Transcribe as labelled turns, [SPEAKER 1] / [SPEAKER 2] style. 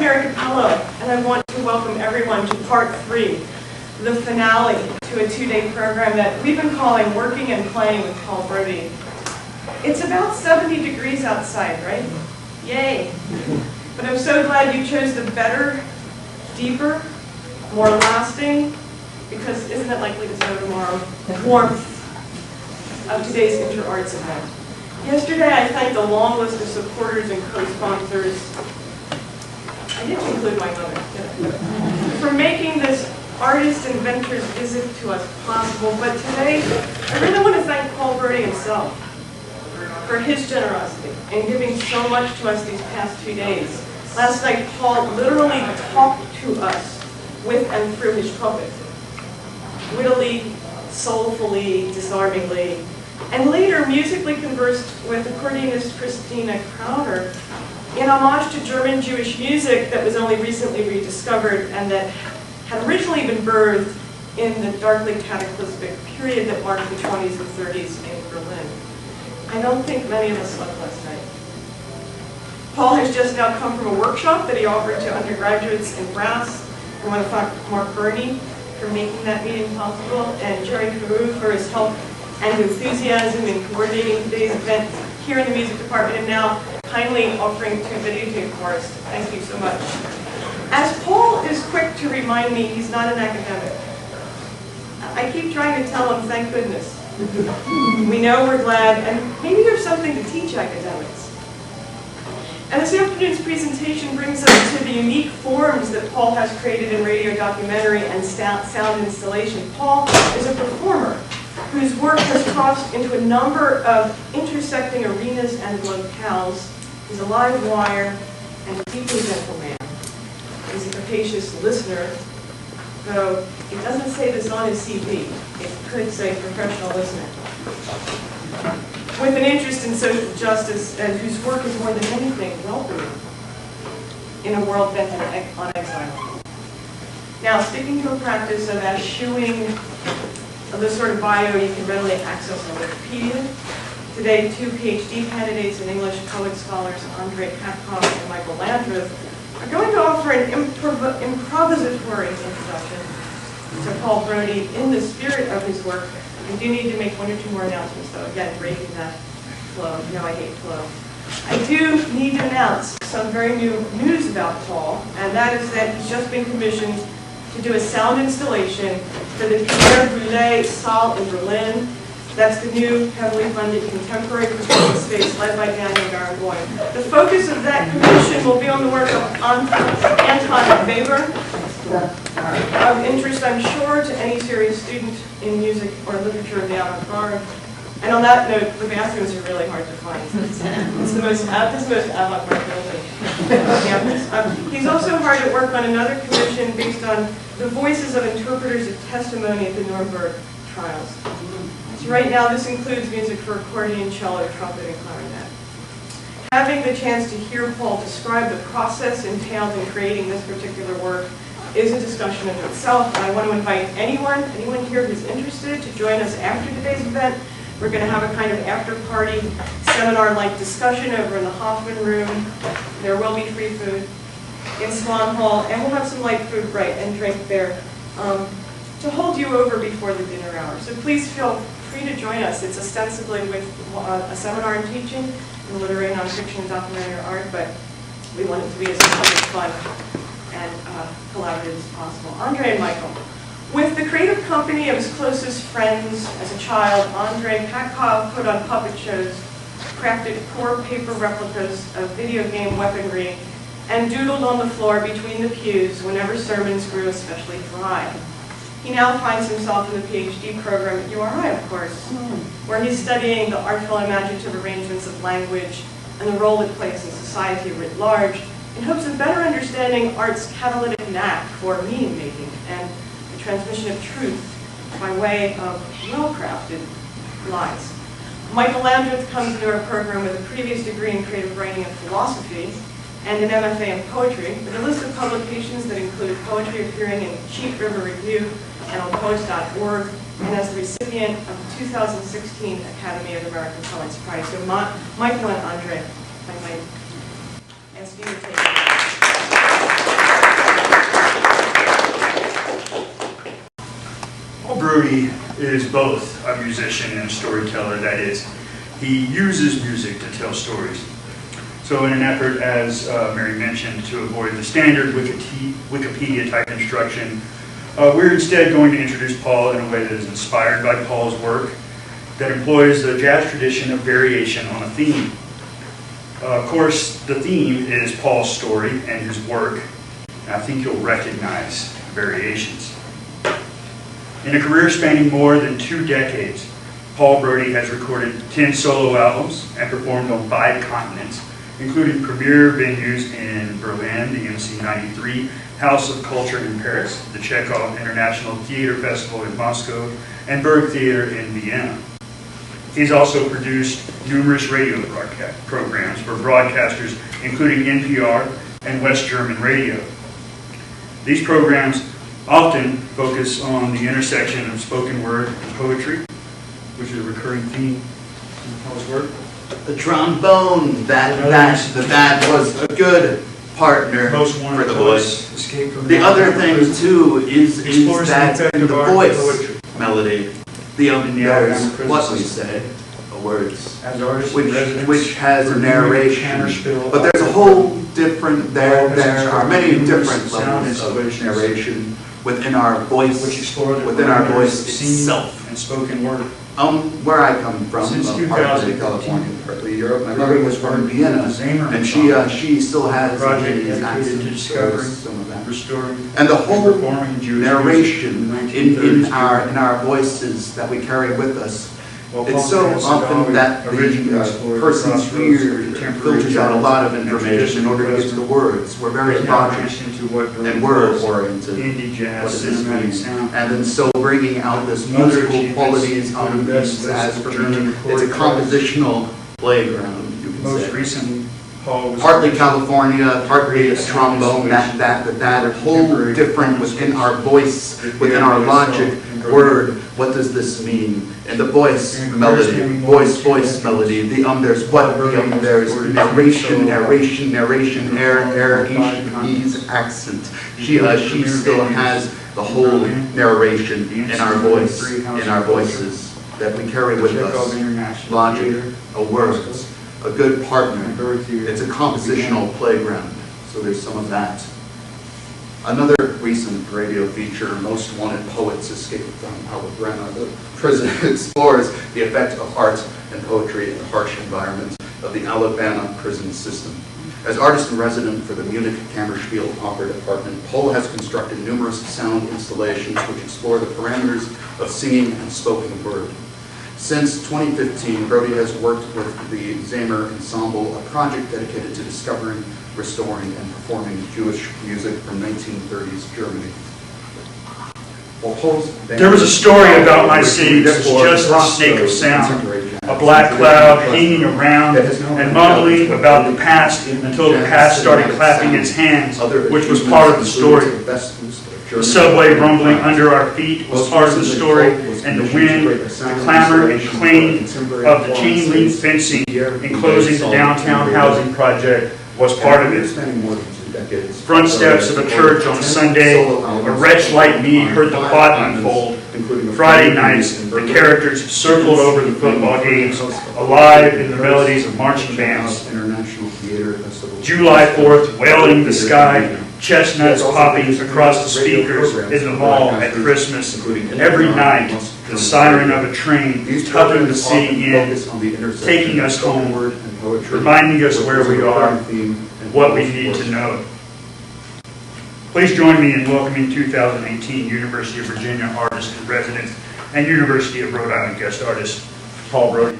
[SPEAKER 1] Mary Cappello, and I want to welcome everyone to part 3, the finale to a 2-day program that we've been calling Working and Playing with Paul Brody. It's about 70 degrees outside, right? Yay! But I'm so glad you chose the better, deeper, more lasting, because isn't it likely to snow tomorrow, warmth of today's Inter-Arts event. Yesterday I thanked a long list of supporters and co-sponsors. I didn't include my mother, for making this artist inventor's visit to us possible. But today, I really want to thank Paul Brody himself for his generosity in giving so much to us these past 2 days. Last night, Paul literally talked to us with and through his trumpet. Wittily, soulfully, disarmingly, and later musically conversed with accordionist Christina Crowder in homage to German Jewish music that was only recently rediscovered and that had originally been birthed in the darkly cataclysmic period that marked the 20s and 30s in Berlin. I don't think many of us slept last night. Paul has just now come from a workshop that he offered to undergraduates in brass. I want to thank Mark Burney for making that meeting possible, and Jerry Carew for his help and enthusiasm in coordinating today's event here in the music department, and now kindly offering to videotape for us. Thank you so much. As Paul is quick to remind me, he's not an academic. I keep trying to tell him, thank goodness. We know, we're glad, and maybe there's something to teach academics. And this afternoon's presentation brings us to the unique forms that Paul has created in radio documentary and sound installation. Paul is a performer whose work has crossed into a number of intersecting arenas and locales. He's a live wire and a deeply gentle man. He's a capacious listener, though it doesn't say this on his CV. It could say professional listener. With an interest in social justice and whose work is more than anything welcoming in a world bent on exile. Now, sticking to a practice of eschewing the sort of bio you can readily access on Wikipedia, today 2 PhD candidates in English, poet scholars Andre Katkoff and Michael Landreth, are going to offer an improvisatory introduction to Paul Brody in the spirit of his work. I do need to make 1 or 2 more announcements, though, again, breaking that flow. You know I hate flow. I do need to announce some very new news about Paul, and that is that he's just been commissioned to do a sound installation for the Pierre Boulez Saal in Berlin. That's the new, heavily funded contemporary performance space led by Daniel Barenboim. The focus of that commission will be on the work of Anton Weber, of interest, I'm sure, to any serious student in music or literature of the avant-garde. And on that note, the bathrooms are really hard to find. It's the most avant-garde building. He's also hard at work on another commission based on the voices of interpreters of testimony at the Nuremberg trials. So right now, this includes music for accordion, cello, trumpet, and clarinet. Having the chance to hear Paul describe the process entailed in creating this particular work is a discussion in itself, and I want to invite anyone here who's interested to join us after today's event. We're going to have a kind of after-party seminar-like discussion over in the Hoffman Room. There will be free food in Swan Hall, and we'll have some light food, and drink there to hold you over before the dinner hour. So please feel free to join us. It's ostensibly with a seminar in teaching in literary nonfiction and documentary art, but we want it to be as fun and collaborative as possible. Andre and Michael. With the creative company of his closest friends as a child, Andre Katkoff put on puppet shows, crafted poor paper replicas of video game weaponry, and doodled on the floor between the pews whenever sermons grew especially dry. He now finds himself in the PhD program at URI, of course, where he's studying the artful imaginative arrangements of language and the role it plays in society writ large, in hopes of better understanding art's catalytic knack for meaning-making and the transmission of truth by way of well-crafted lies. Michael Landreth comes into our program with a previous degree in creative writing and philosophy and an MFA in poetry, with a list of publications that include poetry appearing in Cheat River Review and on poets.org, and as the recipient of the 2016 Academy of American Poets Prize. So Michael and Andre, I might ask you to take it.
[SPEAKER 2] Brody is both a musician and a storyteller. That is, he uses music to tell stories. So in an effort, as Mary mentioned, to avoid the standard Wikipedia-type instruction, we're instead going to introduce Paul in a way that is inspired by Paul's work, that employs the jazz tradition of variation on a theme. Of course, the theme is Paul's story and his work, and I think you'll recognize variations. In a career spanning more than 2 decades, Paul Brody has recorded 10 solo albums and performed on 5 continents, including premier venues in Berlin, the MC93 House of Culture in Paris, the Chekhov International Theater Festival in Moscow, and Berg Theater in Vienna. He's also produced numerous radio programs for broadcasters, including NPR and West German radio. These programs often focus on the intersection of spoken word and poetry, which is a recurring theme in Paul's work.
[SPEAKER 3] The trombone, that was a good partner for the voice. The other thing too is that in the voice melody, there's what we say, the words, which has a narration, but there's a whole different, there are many different levels of narration within our voice, itself.
[SPEAKER 2] And spoken word.
[SPEAKER 3] Where I come from, partly California, partly Europe. My mother was from Vienna, and she still has Viennese accent, some of that. And the whole narration in our voices that we carry with us, it's so often that the person's ear filters out a lot of information in order to get to the words. We're very logical and word-oriented. What does this mean? And then so bringing out this musical qualities on these, as for me, it's a compositional playground, you can say.
[SPEAKER 2] Most recently, Paul was
[SPEAKER 3] partly California, partly a trombone, that whole different within our voice, within our logic, word, what does this mean? And the voice melody, voice melody, there's narration, E's accent. She still has the whole narration in our voices that we carry with us. Logic, words, a good partner. It's a compositional playground, so there's some of that. Another recent radio feature, Most Wanted Poets Escape from Alabama, the prison explores the effect of art and poetry in the harsh environment of the Alabama prison system. As artist-in-resident for the Munich Kammerspiel Opera Department, Paul has constructed numerous sound installations which explore the parameters of singing and spoken word. Since 2015, Brody has worked with the Zamer Ensemble, a project dedicated to discovering, restoring, and performing Jewish music from 1930s Germany.
[SPEAKER 2] There was a story about my city that was just a snake of sound, a black cloud hanging around and mumbling about the past until the past started clapping its hands, which was part of the story. The subway rumbling under our feet was part of the story, and the wind, the clamor and clang of the chain-link fencing enclosing the downtown housing project was part of it. Front steps of a church on a Sunday, a wretch like me heard the plot unfold. Friday nights, the characters circled over the football games, alive in the melodies of marching bands. July 4th, wailing the sky, chestnuts popping across the speakers in the mall at Christmas. Every night, the siren of a train tugging the city in, taking us homeward, reminding us where we are, what we need to know. Please join me in welcoming 2018 University of Virginia Artist in Residence and University of Rhode Island guest artist, Paul Brody.